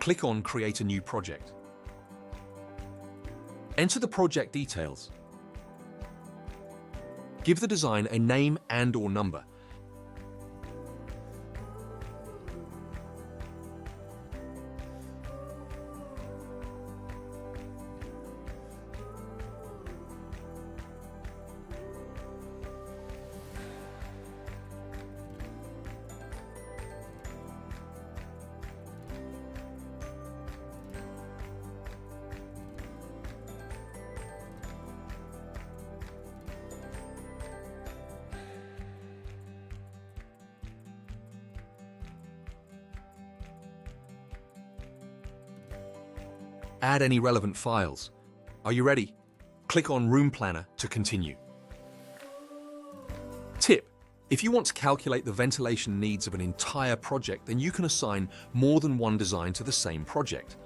Click on Create a New Project. Enter the project details. Give the design a name and/or number. Add any relevant files. Are you ready? Click on Room Planner to continue. Tip: if you want to calculate the ventilation needs of an entire project, then you can assign more than one design to the same project.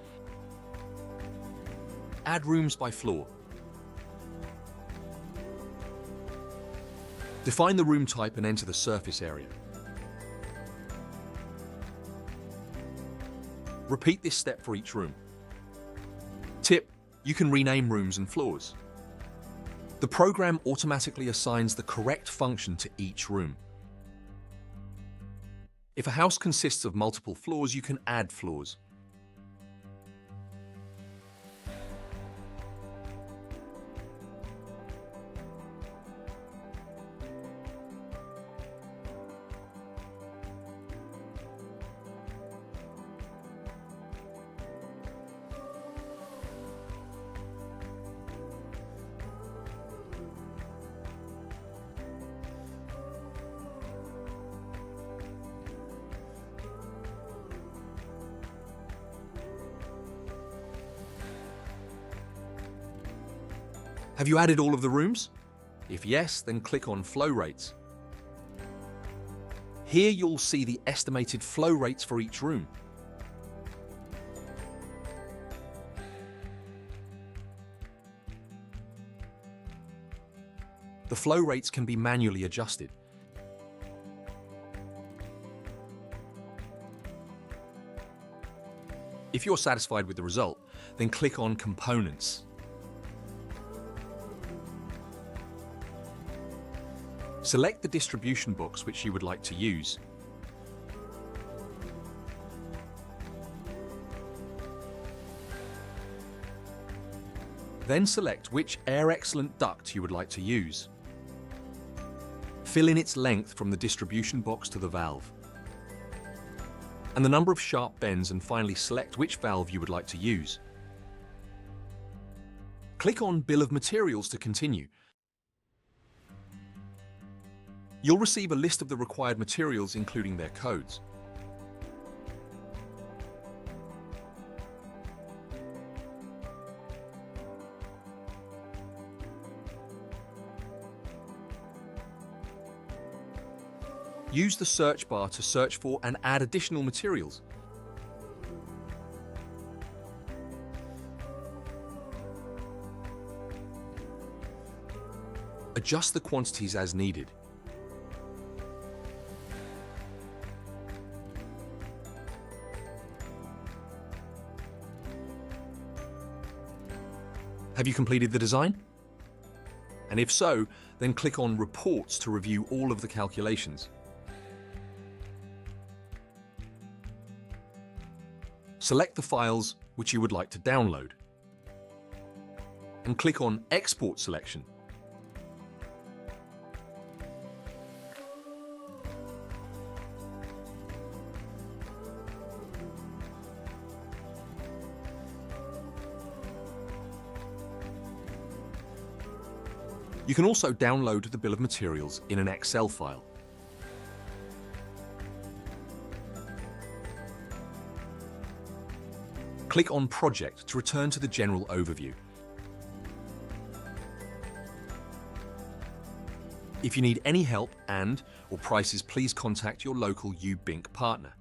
Add rooms by floor. Define the room type and enter the surface area. Repeat this step for each room. Tip: you can rename rooms and floors. The program automatically assigns the correct function to each room. If a house consists of multiple floors, you can add floors. Have you added all of the rooms? If yes, then click on Flow Rates. Here you'll see the estimated flow rates for each room. The flow rates can be manually adjusted. If you're satisfied with the result, then click on Components. Select the distribution box which you would like to use. Then select which Aerflux duct you would like to use. Fill in its length from the distribution box to the valve, and the number of sharp bends, and finally select which valve you would like to use. Click on Bill of Materials to continue. You'll receive a list of the required materials, including their codes. Use the search bar to search for and add additional materials. Adjust the quantities as needed. Have you completed the design? And if so, then click on Reports to review all of the calculations. Select the files which you would like to download, and click on Export Selection. You can also download the bill of materials in an Excel file. Click on Project to return to the general overview. If you need any help or prices, please contact your local Ubbink partner.